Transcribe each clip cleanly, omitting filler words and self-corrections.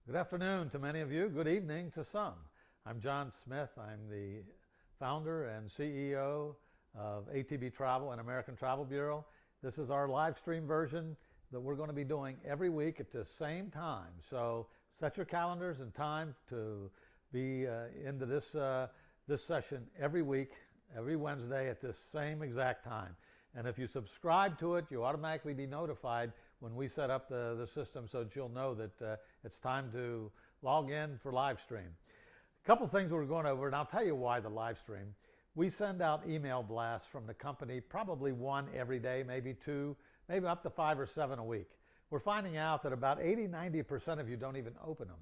Good afternoon to many of you. Good evening to some. I'm John Smith. I'm the founder and CEO of ATB Travel and American Travel Bureau. This is our live stream version that we're going to be doing every week at the same time. So set your calendars and time to be into this session every week, every Wednesday at the same exact time. And if you subscribe to it, you'll automatically be notified when we set up the system so that you'll know that it's time to log in for live stream. A couple things we're going over, and I'll tell you why the live stream. We send out email blasts from the company, probably one every day, maybe two, maybe up to 5 or 7 a week. We're finding out that about 80–90% of you don't even open them.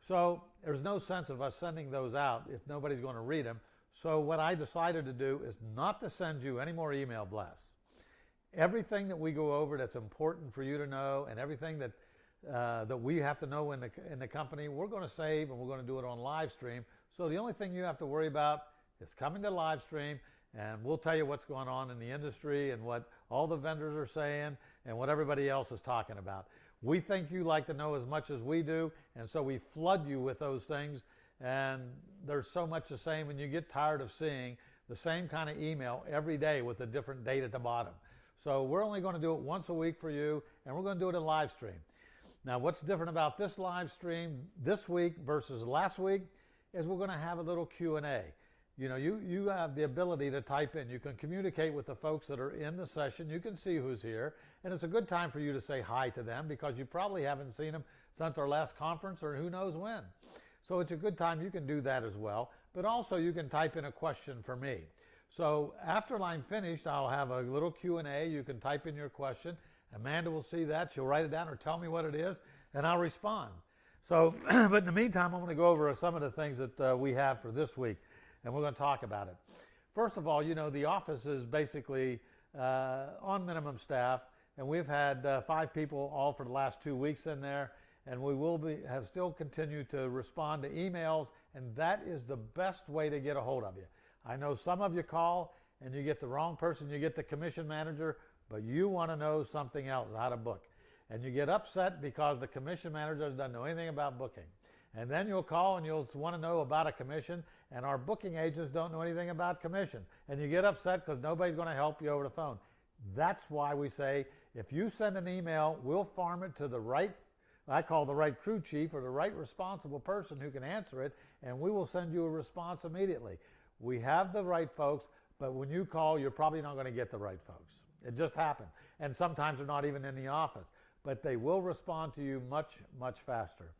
So there's no sense of us sending those out if nobody's going to read them. So what I decided to do is not to send you any more email blasts. Everything that we go over that's important for you to know, and everything that we have to know in the company, we're going to save, and we're going to do it on live stream. So the only thing you have to worry about is coming to live stream, and we'll tell you what's going on in the industry and what all the vendors are saying and what everybody else is talking about. We think you like to know as much as we do, and so we flood you with those things. And there's so much the same, and you get tired of seeing the same kind of email every day with a different date at the bottom. So we're only going to do it once a week for you, and we're going to do it in live stream. Now, what's different about this live stream this week versus last week is we're going to have a little Q&A. You know, you have the ability to type in. You can communicate with the folks that are in the session. You can see who's here, and it's a good time for you to say hi to them because you probably haven't seen them since our last conference or who knows when. So it's a good time. You can do that as well, but also you can type in a question for me. So after I'm finished, I'll have a little Q&A. You can type in your question. Amanda will see that. She'll write it down or tell me what it is, and I'll respond. So, but in the meantime, I'm going to go over some of the things that we have for this week, and we're going to talk about it. First of all, you know, the office is basically on minimum staff, and we've had 5 people all for the last 2 weeks in there, and we will have still continued to respond to emails, and that is the best way to get a hold of you. I know some of you call and you get the wrong person, you get the commission manager, but you want to know something else, how to book. And you get upset because the commission manager doesn't know anything about booking. And then you'll call and you'll want to know about a commission, and our booking agents don't know anything about commission. And you get upset because nobody's going to help you over the phone. That's why we say if you send an email, we'll farm it to the right, I call the right crew chief or the right responsible person who can answer it, and we will send you a response immediately. We have the right folks, but when you call, you're probably not going to get the right folks. It just happens. And sometimes they're not even in the office, but they will respond to you much, much faster.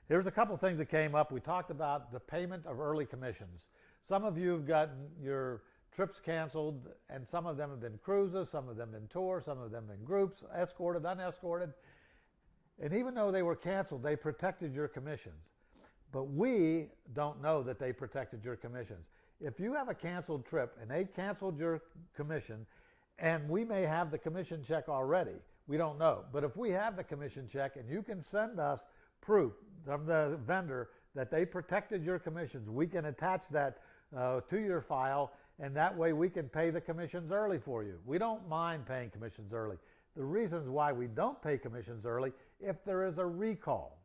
Here's a couple things that came up. We talked about the payment of early commissions. Some of you have gotten your trips canceled, and some of them have been cruises, some of them have been tours, some of them have been groups, escorted, unescorted. And even though they were canceled, they protected your commissions. But we don't know that they protected your commissions. If you have a canceled trip and they canceled your commission, and we may have the commission check already, we don't know. But if we have the commission check and you can send us proof from the vendor that they protected your commissions, we can attach that to your file, and that way we can pay the commissions early for you. We don't mind paying commissions early. The reasons why we don't pay commissions early, if there is a recall.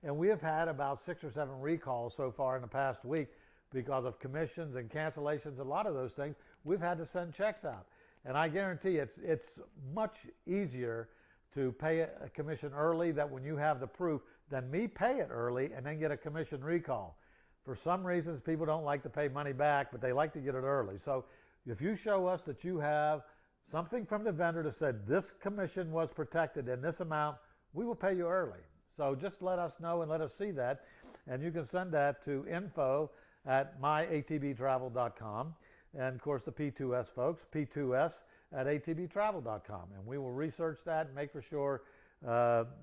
And we have had about 6 or 7 recalls so far in the past week because of commissions and cancellations, a lot of those things, we've had to send checks out. And I guarantee it's much easier to pay a commission early, that when you have the proof, than me pay it early and then get a commission recall. For some reasons, people don't like to pay money back, but they like to get it early. So if you show us that you have something from the vendor that said this commission was protected in this amount, we will pay you early. So just let us know and let us see that. And you can send that to info@myatbtravel.com. And of course the P2S folks, P2S@atbtravel.com. And we will research that and make for sure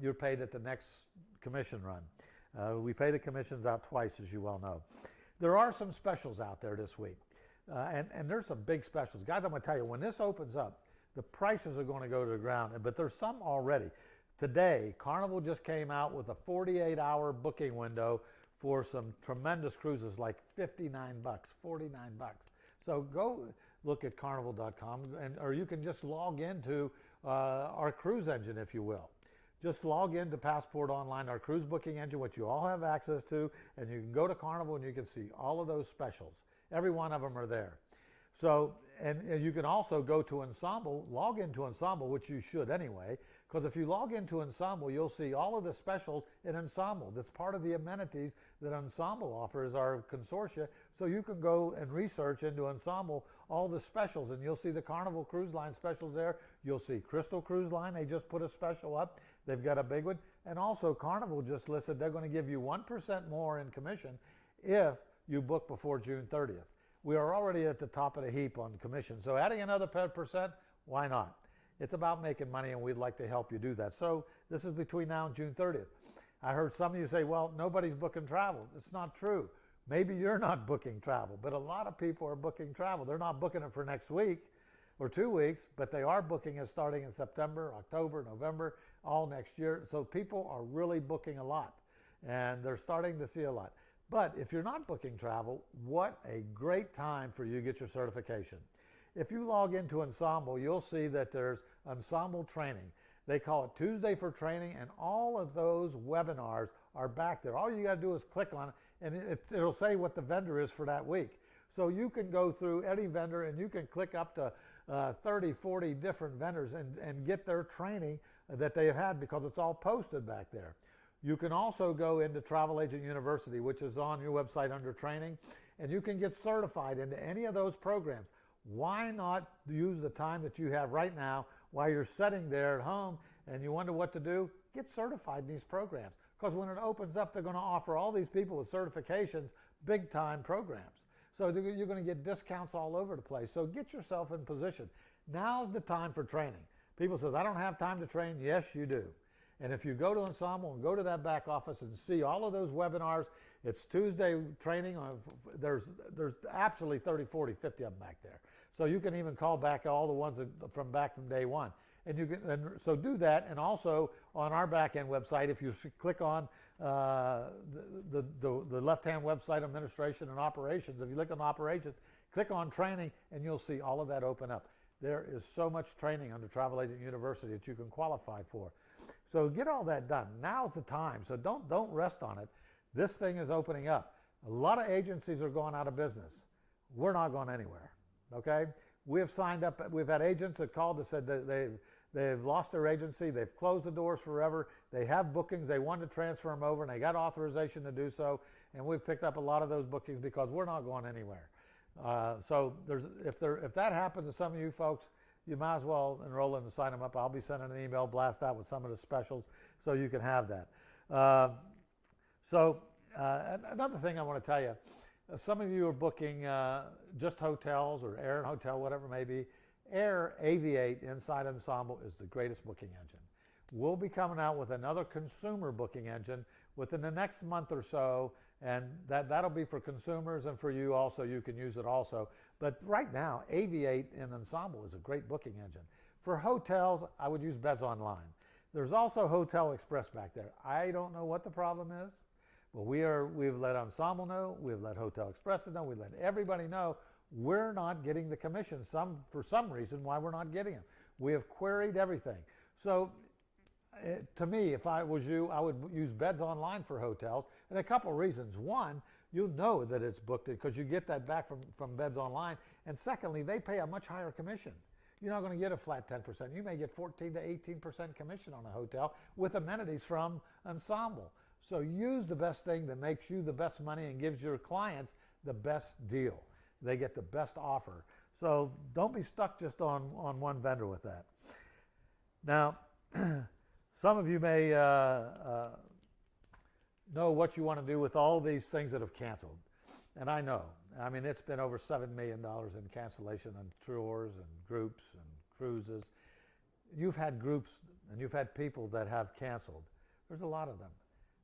you're paid at the next commission run. We pay the commissions out twice, as you well know. There are some specials out there this week. And there's some big specials. Guys, I'm going to tell you, when this opens up, the prices are going to go to the ground. But there's some already. Today, Carnival just came out with a 48-hour booking window for some tremendous cruises, like $59, $49. So go look at carnival.com, or you can just log into our cruise engine, if you will. Just log into Passport Online, our cruise booking engine, which you all have access to, and you can go to Carnival and you can see all of those specials. Every one of them are there. So, and you can also go to Ensemble, log into Ensemble, which you should anyway, because if you log into Ensemble, you'll see all of the specials in Ensemble. That's part of the amenities that Ensemble offers our consortia. So you can go and research into Ensemble all the specials, and you'll see the Carnival Cruise Line specials there. You'll see Crystal Cruise Line, they just put a special up. They've got a big one. And also Carnival just listed they're going to give you 1% more in commission if you book before June 30th. We are already at the top of the heap on commission. So adding another percent, why not? It's about making money, and we'd like to help you do that. So this is between now and June 30th. I heard some of you say, well, nobody's booking travel. It's not true. Maybe you're not booking travel, but a lot of people are booking travel. They're not booking it for next week or 2 weeks, but they are booking it starting in September, October, November, all next year. So people are really booking a lot, and they're starting to see a lot. But if you're not booking travel, what a great time for you to get your certification. If you log into Ensemble, you'll see that there's Ensemble training. They call it Tuesday for Training, and all of those webinars are back there. All you got to do is click on it, and it'll say what the vendor is for that week. So you can go through any vendor, and you can click up to 30, 40 different vendors and get their training that they have had, because it's all posted back there. You can also go into Travel Agent University, which is on your website under training, and you can get certified into any of those programs. Why not use the time that you have right now while you're sitting there at home and you wonder what to do? Get certified in these programs, because when it opens up, they're going to offer all these people with certifications big time programs. So you're going to get discounts all over the place. So get yourself in position. Now's the time for training. People say, I don't have time to train. Yes, you do. And if you go to Ensemble and go to that back office and see all of those webinars, it's Tuesday training. There's absolutely 30, 40, 50 of them back there. So you can even call back all the ones from day one. And you can, so do that. And also on our back end website, if you click on the left-hand website, Administration and Operations, if you click on Operations, click on Training, and you'll see all of that open up. There is so much training under Travel Agent University that you can qualify for. So get all that done. Now's the time. So don't rest on it. This thing is opening up. A lot of agencies are going out of business. We're not going anywhere. Okay? We have signed up. We've had agents that called and said that they've lost their agency. They've closed the doors forever. They have bookings. They want to transfer them over, and they got authorization to do so. And we've picked up a lot of those bookings because we're not going anywhere. So if that happens to some of you folks, you might as well enroll in and sign them up. I'll be sending an email blast out with some of the specials so you can have that. Another thing I want to tell you, some of you are booking just hotels or air and hotel, whatever it may be. Air Aviate inside Ensemble is the greatest booking engine. We'll be coming out with another consumer booking engine within the next month or so, and that'll be for consumers and for you also. You can use it also. But right now, Aviate in Ensemble is a great booking engine. For hotels, I would use Beds Online. There's also Hotel Express back there. I don't know what the problem is, but we've let Ensemble know, we've let Hotel Express know, we've let everybody know we're not getting the commission for some reason why we're not getting them. We have queried everything. So to me, if I was you, I would use Beds Online for hotels, and a couple of reasons. One, you'll know that it's booked because you get that back from Beds Online. And secondly, they pay a much higher commission. You're not going to get a flat 10%. You may get 14 to 18% commission on a hotel with amenities from Ensemble. So use the best thing that makes you the best money and gives your clients the best deal. They get the best offer. So don't be stuck just on one vendor with that. Now, some of you may know what you want to do with all these things that have canceled. And I know. I mean, it's been over $7 million in cancellation on tours and groups and cruises. You've had groups and you've had people that have canceled. There's a lot of them.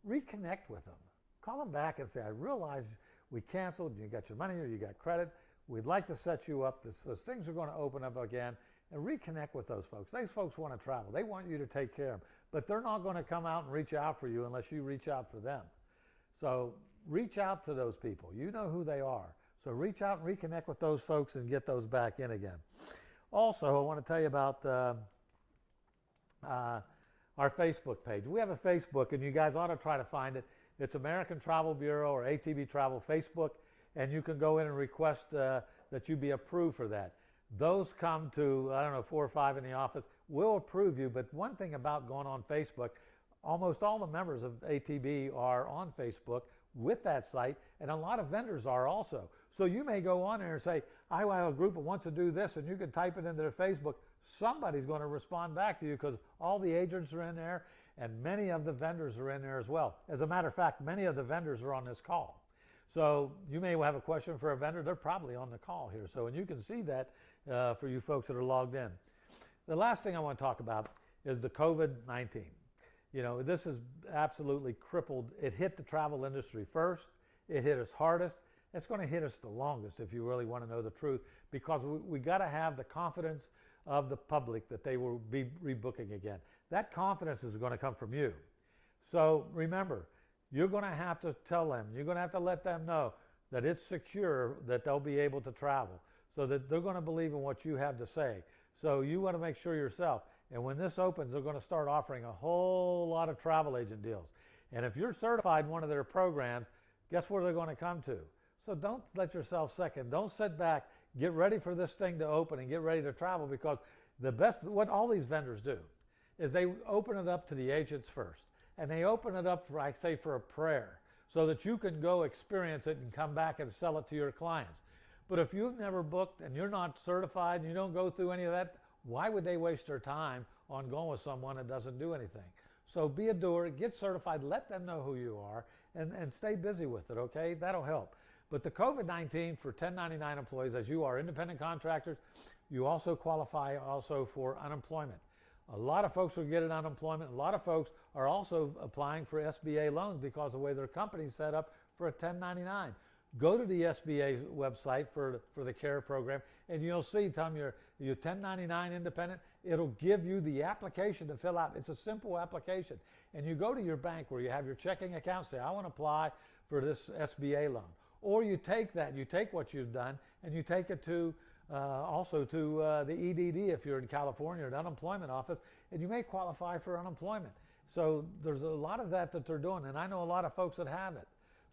Reconnect with them. Call them back and say, I realize we canceled, you got your money or you got credit. We'd like to set you up. Those things are going to open up again. And reconnect with those folks. Those folks want to travel. They want you to take care of them. But they're not going to come out and reach out for you unless you reach out for them. So reach out to those people. You know who they are. So reach out and reconnect with those folks and get those back in again. Also, I want to tell you about our Facebook page. We have a Facebook, and you guys ought to try to find it. It's American Travel Bureau or ATB Travel Facebook, and you can go in and request that you be approved for that. Those come to, I don't know, 4 or 5 in the office. We'll approve you, but one thing about going on Facebook, almost all the members of ATB are on Facebook with that site, and a lot of vendors are also. So you may go on there and say, I have a group that wants to do this, and you can type it into their Facebook. Somebody's going to respond back to you because all the agents are in there, and many of the vendors are in there as well. As a matter of fact, many of the vendors are on this call. So you may have a question for a vendor. They're probably on the call here. So, and you can see that for you folks that are logged in. The last thing I want to talk about is the COVID-19. You know, this has absolutely crippled. It hit the travel industry first. It hit us hardest. It's going to hit us the longest, if you really want to know the truth, because we got to have the confidence of the public that they will be rebooking again. That confidence is going to come from you. So remember, you're going to have to tell them, you're going to have to let them know that it's secure, that they'll be able to travel, so that they're going to believe in what you have to say. So you want to make sure yourself. And when this opens, they're going to start offering a whole lot of travel agent deals. And if you're certified in one of their programs, guess where they're going to come to? So don't let yourself second. Don't sit back. Get ready for this thing to open and get ready to travel, because the best, what all these vendors do is they open it up to the agents first. And they open it up, for, I say, for a prayer, so that you can go experience it and come back and sell it to your clients. But if you've never booked and you're not certified and you don't go through any of that, why would they waste their time on going with someone that doesn't do anything? So be a doer, get certified, let them know who you are, and stay busy with it, okay? That'll help. But the COVID-19 for 1099 employees, as you are independent contractors, you also qualify also for unemployment. A lot of folks will get an unemployment. A lot of folks are also applying for SBA loans because of the way their company's set up for a 1099. Go to the SBA website for the CARE program, and you'll see, tell them you're 1099 independent. It'll give you the application to fill out. It's a simple application. And you go to your bank where you have your checking account, say, I want to apply for this SBA loan. Or you take that, you take what you've done, and you take it to also to the EDD if you're in California, or the unemployment office, and you may qualify for unemployment. So there's a lot of that they're doing, and I know a lot of folks that have it.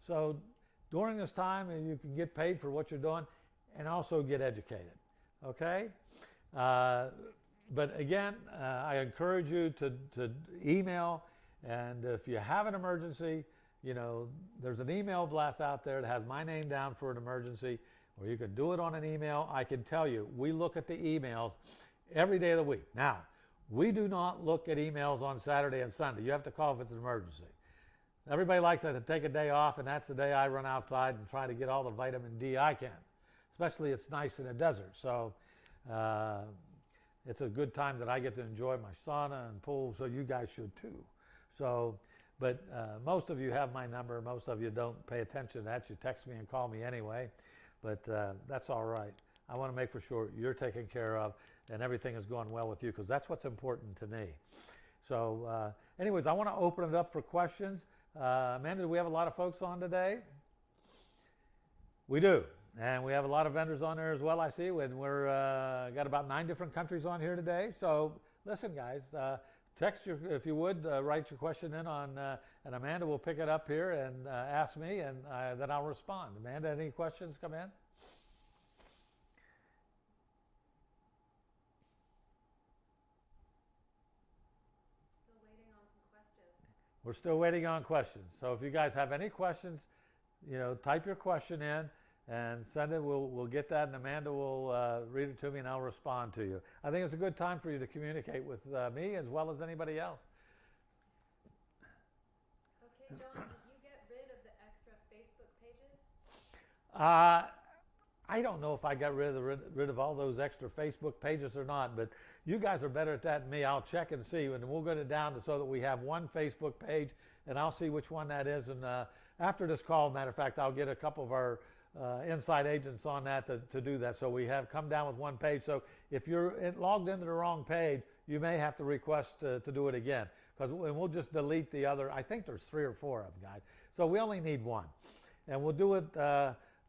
So during this time, you can get paid for what you're doing and also get educated, okay? But again, I encourage you to email, and if you have an emergency, you know, there's an email blast out there that has my name down for an emergency, or you can do it on an email. I can tell you, we look at the emails every day of the week. Now, we do not look at emails on Saturday and Sunday. You have to call if it's an emergency. Everybody likes to take a day off, and that's the day I run outside and try to get all the vitamin D I can. Especially it's nice in the desert. So it's a good time that I get to enjoy my sauna and pool, so you guys should too. So, but most of you have my number. Most of you don't pay attention to that. You text me and call me anyway. But that's all right. I want to make for sure you're taken care of and everything is going well with you, because that's what's important to me. So anyways, I want to open it up for questions. Amanda, do we have a lot of folks on today? We do. And we have a lot of vendors on there as well, I see. And we're got about 9 different countries on here today. So listen, guys, text your, if you would, write your question in on, and Amanda will pick it up here and ask me, and then I'll respond. Amanda, any questions come in? We're still waiting on questions. So if you guys have any questions, you know, type your question in and send it. We'll get that, and Amanda will read it to me, and I'll respond to you. I think it's a good time for you to communicate with me as well as anybody else. Okay, John, did you get rid of the extra Facebook pages? I don't know if I got rid of all those extra Facebook pages or not, but you guys are better at that than me. I'll check and see, and we'll get it down so that we have one Facebook page, and I'll see which one that is. And after this call, matter of fact, I'll get a couple of our inside agents on that to do that. So we have come down with one page. So if you're logged into the wrong page, you may have to request to do it again, and we'll just delete the other. I think there's 3 or 4 of them, guys. So we only need one, and we'll do it.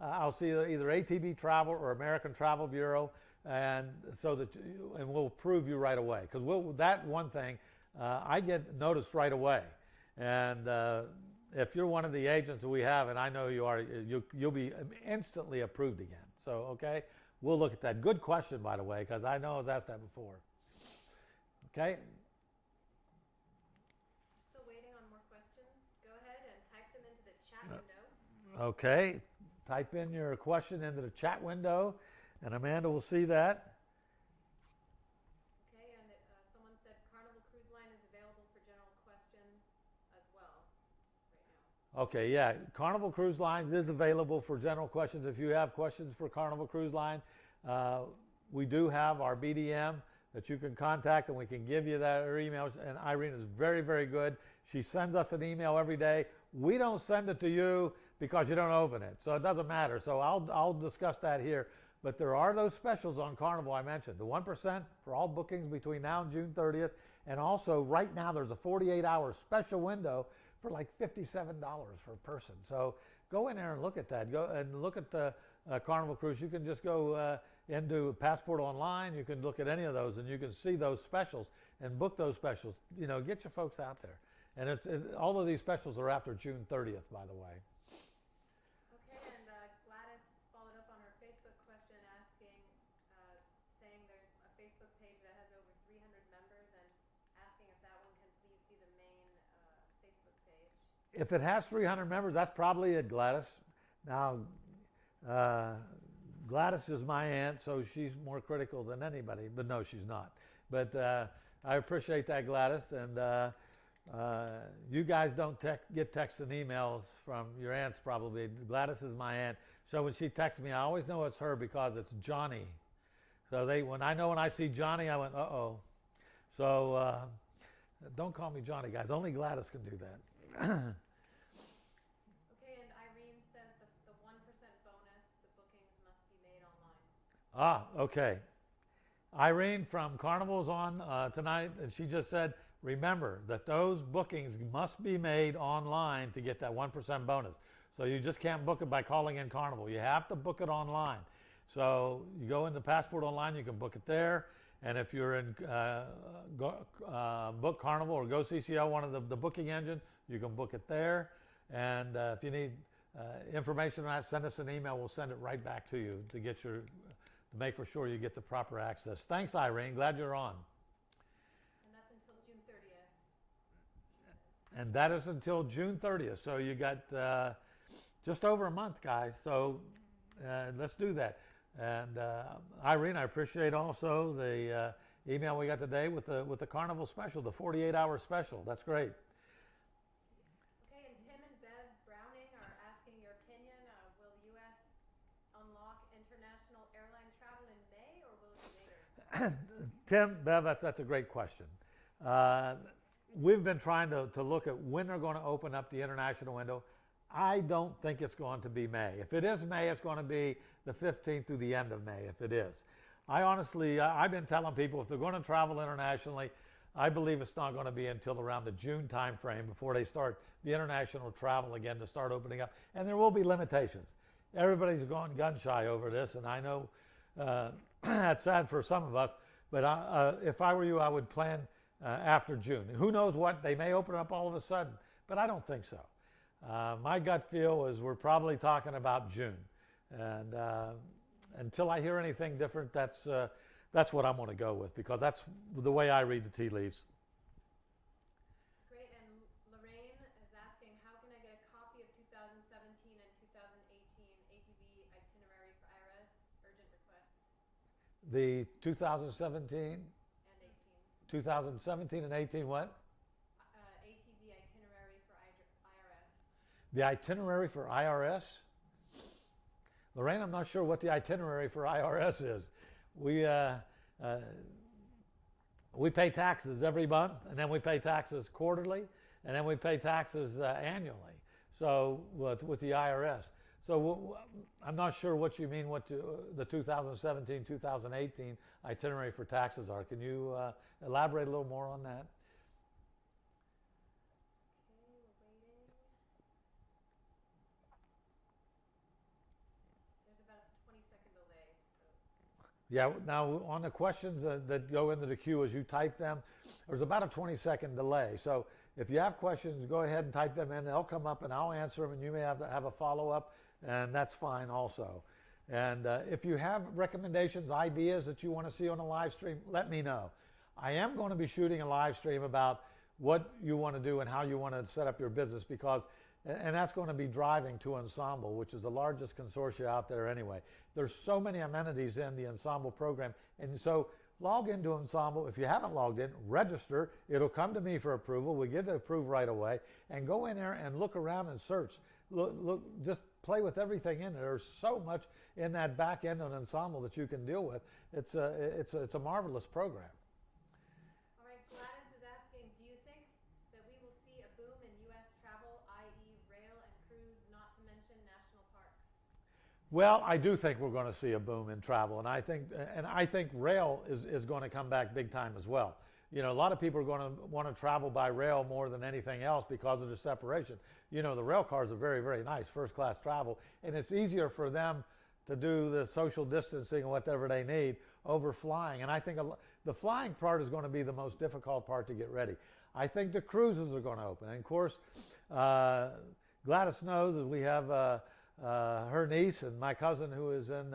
I'll see either ATB Travel or American Travel Bureau, and so that and we'll prove you right away, because that one thing I get noticed right away. And if you're one of the agents that we have, and I know you are, you'll be instantly approved again. So, okay, we'll look at that. Good question, by the way, because I know I was asked that before. Okay, Still waiting on more questions. Go ahead and type them into the chat window. okay. Type in your question into the chat window, and Amanda will see that. Okay, and someone said Carnival Cruise Line is available for general questions as well right now. Okay, yeah, Carnival Cruise Lines is available for general questions. If you have questions for Carnival Cruise Line, we do have our BDM that you can contact, and we can give you that her emails. And Irene is very, very good. She sends us an email every day. We don't send it to you because you don't open it, so it doesn't matter. So I'll discuss that here. But there are those specials on Carnival I mentioned. The 1% for all bookings between now and June 30th. And also right now there's a 48-hour special window for like $57 for a person. So go in there and look at that. Go and look at the Carnival Cruise. You can just go into Passport Online. You can look at any of those and you can see those specials and book those specials. You know, get your folks out there. And all of these specials are after June 30th, by the way. Okay, and Gladys followed up on her Facebook question asking, saying there's a Facebook page that has over 300 members and asking if that one can please be the main Facebook page. If it has 300 members, that's probably it, Gladys. Now, Gladys is my aunt, so she's more critical than anybody, but no, she's not. But I appreciate that, Gladys, and you guys don't get texts and emails from your aunts probably. Gladys is my aunt, so when she texts me, I always know it's her because it's Johnny. So when I see Johnny, I went, uh-oh. So don't call me Johnny, guys. Only Gladys can do that. Okay, and Irene says the 1% bonus, the bookings must be made online. Okay. Irene from Carnival's on tonight, and she just said, remember that those bookings must be made online to get that 1% bonus. So you just can't book it by calling in Carnival. You have to book it online. So you go into Passport Online, you can book it there. And if you're in Book Carnival or Go CCO, one of the booking engine, you can book it there. And if you need information on that, send us an email. We'll send it right back to you to make for sure you get the proper access. Thanks, Irene. Glad you're on. And that's until June 30th, she says. And that is until June 30th. So you got just over a month, guys. So let's do that. And Irene, I appreciate also the email we got today with the Carnival special, the 48-hour special. That's great. Okay, and Tim and Bev Browning are asking your opinion. Will the U.S. unlock international airline travel in May, or will it be later? Tim, Bev, that's a great question. We've been trying to look at when they're going to open up the international window. I don't think it's going to be May. If it is May, it's going to be the 15th through the end of May, if it is. I've been telling people if they're going to travel internationally, I believe it's not going to be until around the June time frame before they start the international travel again to start opening up. And there will be limitations. Everybody's gone gun shy over this, and I know that's sad for some of us, but if I were you, I would plan after June. Who knows what? They may open up all of a sudden, but I don't think so. My gut feel is we're probably talking about June. And until I hear anything different, that's what I'm going to go with, because that's the way I read the tea leaves. Great, and Lorraine is asking, how can I get a copy of 2017 and 2018 ATV itinerary for IRS? Urgent request. The 2017, And 18. 2017 and 18 what? ATV itinerary for IRS. The itinerary for IRS? Lorraine, I'm not sure what the itinerary for IRS is. We pay taxes every month, and then we pay taxes quarterly, and then we pay taxes annually. So with the IRS. So I'm not sure what you mean what the 2017, 2018 itinerary for taxes are. Can you elaborate a little more on that? Okay, we're waiting. There's about a 20-second delay. So. Yeah, now on the questions that go into the queue as you type them, there's about a 20-second delay. So if you have questions, go ahead and type them in. They'll come up and I'll answer them, and you may have to have a follow-up, and that's fine also. And if you have recommendations, ideas that you want to see on a live stream, let me know. I am going to be shooting a live stream about what you want to do and how you want to set up your business, because and that's going to be driving to Ensemble, which is the largest consortia out there anyway. There's so many amenities in the Ensemble program, and so log into Ensemble. If you haven't logged in, register. It'll come to me for approval. We get to approve right away, and go in there and look around and search. Look, just play with everything in there. There's so much in that back end of Ensemble that you can deal with. It's a marvelous program. All right, Gladys is asking, do you think that we will see a boom in U.S. travel, i.e. rail and cruise, not to mention national parks? Well, I do think we're going to see a boom in travel, and I think rail is going to come back big time as well. You know, a lot of people are going to want to travel by rail more than anything else because of the separation. You know, the rail cars are very, very nice, first-class travel, and it's easier for them to do the social distancing and whatever they need over flying. And I think the flying part is going to be the most difficult part to get ready. I think the cruises are going to open. And of course, Gladys knows that we have her niece and my cousin, who is in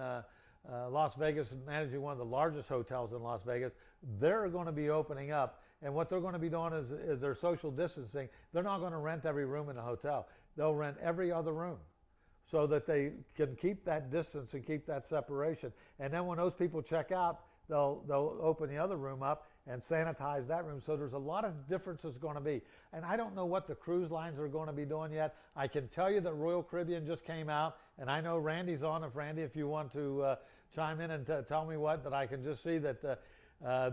Las Vegas, managing one of the largest hotels in Las Vegas. They're going to be opening up, and what they're going to be doing is their social distancing. They're not going to rent every room in the hotel. They'll rent every other room so that they can keep that distance and keep that separation. And then when those people check out, they'll open the other room up and sanitize that room. So there's a lot of differences going to be. And I don't know what the cruise lines are going to be doing yet. I can tell you that Royal Caribbean just came out, and I know Randy's on. If Randy, if you want to chime in and tell me what, that I can just see that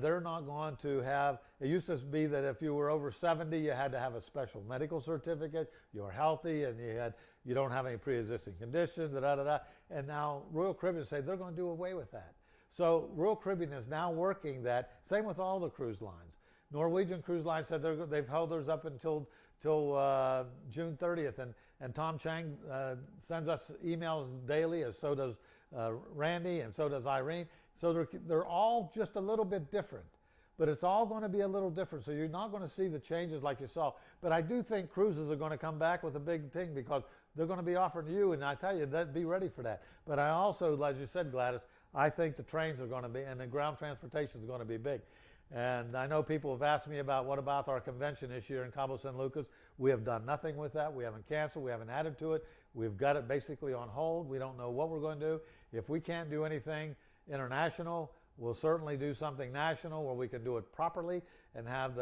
they're not going to have, it used to be that if you were over 70, you had to have a special medical certificate, you're healthy, and you don't have any pre-existing conditions, and now Royal Caribbean say they're going to do away with that. So Royal Caribbean is now working that, same with all the cruise lines. Norwegian Cruise Line said they've held theirs up until June 30th, and Tom Chang sends us emails daily, as so does Randy, and so does Irene. So they're all just a little bit different, but it's all going to be a little different. So you're not going to see the changes like you saw. But I do think cruises are going to come back with a big thing, because they're going to be offering you, and I tell you, be ready for that. But I also, as you said, Gladys, I think the trains are going to be, and the ground transportation is going to be big. And I know people have asked me about what about our convention this year in Cabo San Lucas. We have done nothing with that. We haven't canceled. We haven't added to it. We've got it basically on hold. We don't know what we're going to do. If we can't do anything international, we'll certainly do something national where we can do it properly and have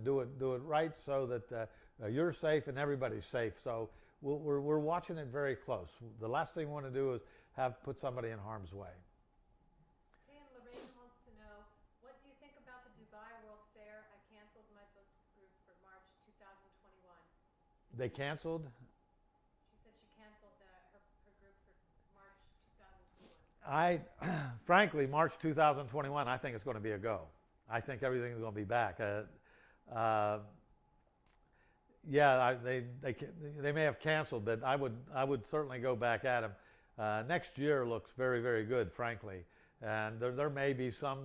do it right, so that you're safe and everybody's safe. So we're watching it very close. The last thing we want to do is put somebody in harm's way. Okay, and Lorraine wants to know, what do you think about the Dubai World Fair? I canceled my booked group for March 2021. They canceled? She said she canceled her group for March 2021. Frankly, March 2021, I think it's going to be a go. I think everything's going to be back. Yeah, they may have canceled, but I would certainly go back at them. Next year looks very, very good, frankly, and there may be some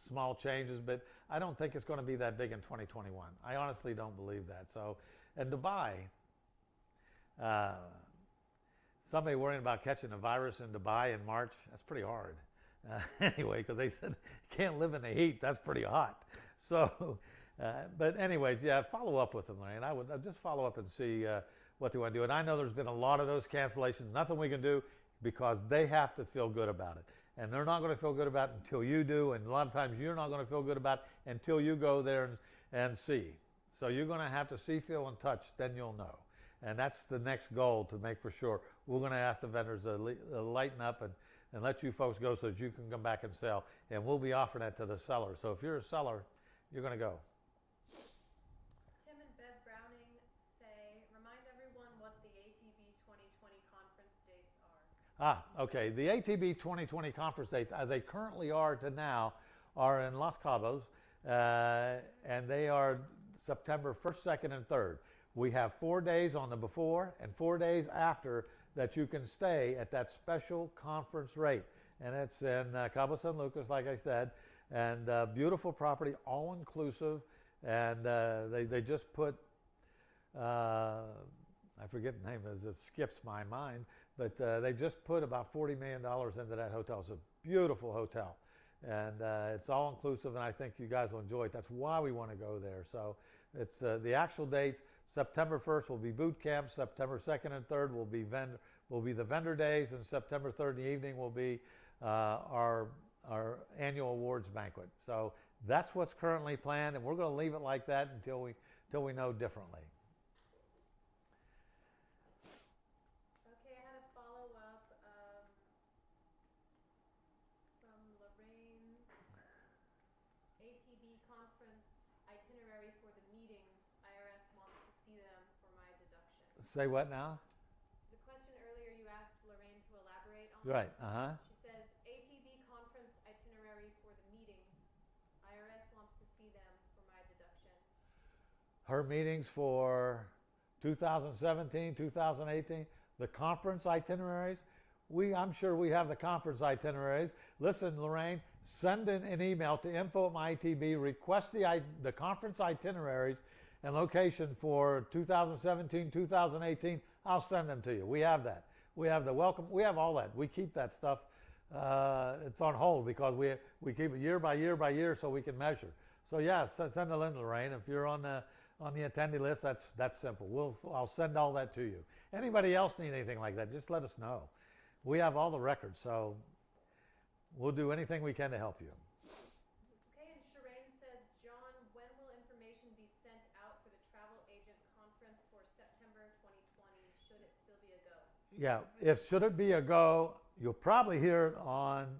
small changes, but I don't think it's going to be that big in 2021. I honestly don't believe that. So, and Dubai, somebody worrying about catching a virus in Dubai in March, that's pretty hard. Anyway, because they said you can't live in the heat. That's pretty hot. So, but anyways, yeah, follow up with them, Lorraine. I'd just follow up and see what they want to do. And I know there's been a lot of those cancellations. Nothing we can do, because they have to feel good about it. And they're not going to feel good about it until you do. And a lot of times you're not going to feel good about it until you go there and see. So you're going to have to see, feel, and touch. Then you'll know. And that's the next goal, to make for sure. We're going to ask the vendors to lighten up and let you folks go, so that you can come back and sell. And we'll be offering that to the seller. So if you're a seller, you're going to go. Tim and Bev Browning say, remind everyone what the ATB 2020 conference dates are. Okay. The ATB 2020 conference dates, as they currently are to now, are in Los Cabos, and they are September 1st, 2nd, and 3rd. We have 4 days on the before and 4 days after that you can stay at that special conference rate. and it's in Cabo San Lucas, like I said, and beautiful property, all inclusive, and they just put I forget the name, it skips my mind, but they just put about $40 million into that hotel. It's a beautiful hotel, and it's all inclusive, and I think you guys will enjoy it. That's why we want to go there. So it's the actual dates. September 1st will be boot camp. September 2nd and 3rd will be the vendor days, and September 3rd in the evening will be our annual awards banquet. So that's what's currently planned, and we're going to leave it like that until we know differently. Okay, I had a follow-up from Lorraine. ATB conference itinerary for the meetings. IRS wants to see them for my deduction. Say what now? The question earlier you asked Lorraine to elaborate on. Right. She says ATB conference itinerary for the meetings. IRS wants to see them for my deduction. Her meetings for 2017, 2018, the conference itineraries. I'm sure we have the conference itineraries. Listen, Lorraine, send in an email to info@myitb, request the conference itineraries and location for 2017, 2018. I'll send them to you. We have that. We have the welcome. We have all that. We keep that stuff. It's on hold because we keep it year by year by year so we can measure. So yeah, send it in, Lorraine. If you're on the attendee list, that's simple. I'll send all that to you. Anybody else need anything like that, just let us know. We have all the records, so we'll do anything we can to help you. Okay, and Shireen says, John, when will information be sent out for the travel agent conference for September 2020? Should it still be a go? Yeah, should it be a go, you'll probably hear it on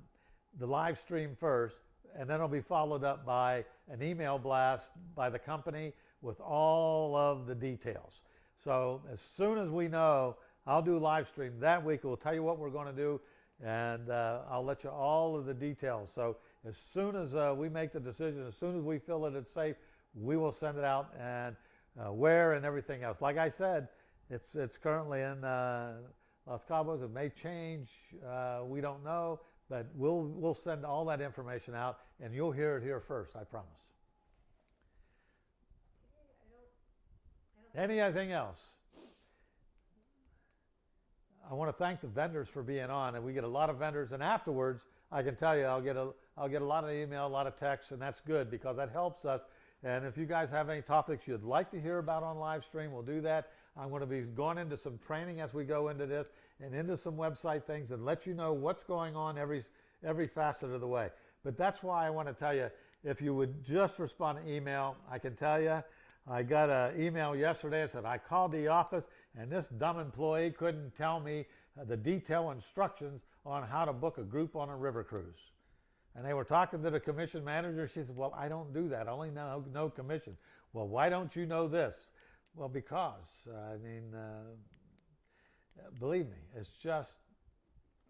the live stream first, and then it'll be followed up by an email blast by the company with all of the details. So as soon as we know, I'll do live stream that week. We'll tell you what we're going to do, and I'll let you all of the details. So as soon as we make the decision, as soon as we feel that it's safe, we will send it out, and where and everything else. Like I said, it's currently in Los Cabos. It may change. We don't know, but we'll send all that information out, and you'll hear it here first. I promise. Anything else? I want to thank the vendors for being on, and we get a lot of vendors. And afterwards, I can tell you, I'll get a lot of email, a lot of texts, and that's good because that helps us. And if you guys have any topics you'd like to hear about on live stream, we'll do that. I'm going to be going into some training as we go into this, and into some website things, and let you know what's going on every facet of the way. But that's why I want to tell you, if you would just respond to email, I can tell you. I got an email yesterday that said, I called the office and this dumb employee couldn't tell me the detailed instructions on how to book a group on a river cruise. And they were talking to the commission manager. She said, well, I don't do that. I only know commission. Well, why don't you know this? Well, because, believe me, it's just,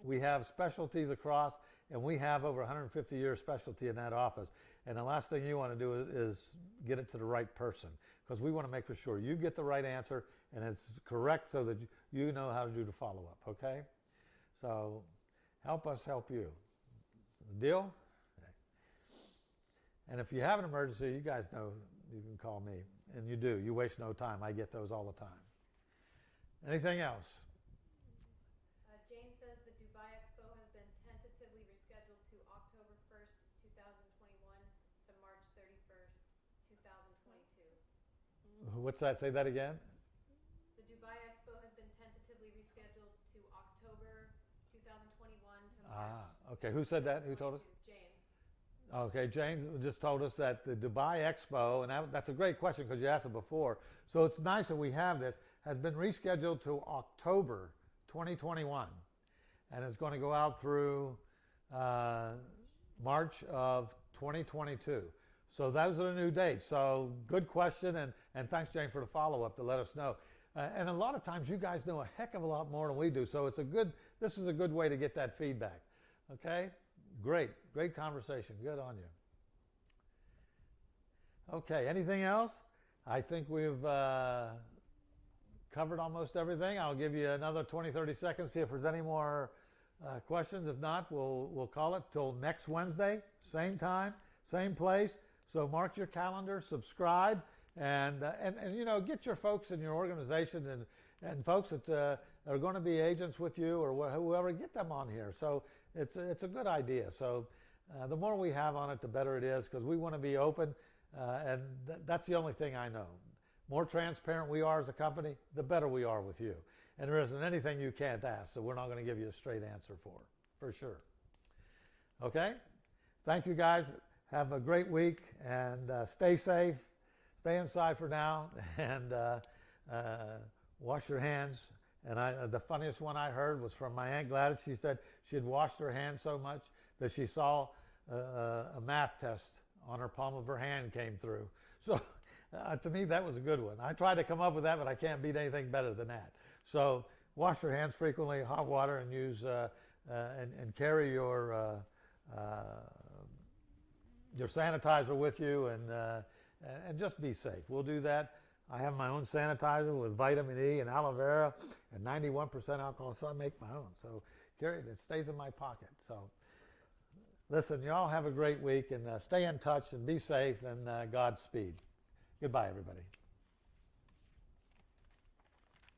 we have specialties across, and we have over 150 years specialty in that office. And the last thing you want to do is get it to the right person, because we want to make for sure you get the right answer and it's correct so that you know how to do the follow-up, okay? So help us help you. Deal? Okay. And if you have an emergency, you guys know you can call me. And you do. You waste no time. I get those all the time. Anything else? Jane says the Dubai Expo has been tentatively rescheduled to October 1st, 2021 to March 31st, 2022. What's that? Say that again? The Dubai Expo has been tentatively rescheduled to October 2021 to March. Okay. Who said that? Who told us? Jane. Okay, James just told us that the Dubai Expo, and that's a great question because you asked it before. So it's nice that we have this, has been rescheduled to October 2021. And it's going to go out through March of 2022. So those are the new dates. So good question, and thanks, Jane, for the follow-up to let us know. And a lot of times you guys know a heck of a lot more than we do. So this is a good way to get that feedback. Okay? Great conversation. Good on you. Okay, anything else? I think we've covered almost everything. I'll give you another 20, 30 seconds, see if there's any more questions. If not, we'll call it till next Wednesday, same time, same place. So mark your calendar, subscribe, and you know, get your folks in your organization and folks that are going to be agents with you or whoever, get them on here. So it's a good idea. So the more we have on it, the better it is, because we want to be open, and that's the only thing I know. More transparent we are as a company, the better we are with you. And there isn't anything you can't ask, so we're not going to give you a straight answer for sure. Okay? Thank you guys. Have a great week, and stay safe. Stay inside for now, and wash your hands. And the funniest one I heard was from my Aunt Gladys. She said she had washed her hands so much that she saw a math test on her palm of her hand came through. So to me, that was a good one. I tried to come up with that, but I can't beat anything better than that. So wash your hands frequently, hot water, and use and carry your sanitizer with you, and just be safe. We'll do that. I have my own sanitizer with vitamin E and aloe vera and 91% alcohol, so I make my own. So carry it. It stays in my pocket. So listen, y'all have a great week, and stay in touch and be safe, and Godspeed. Goodbye, everybody.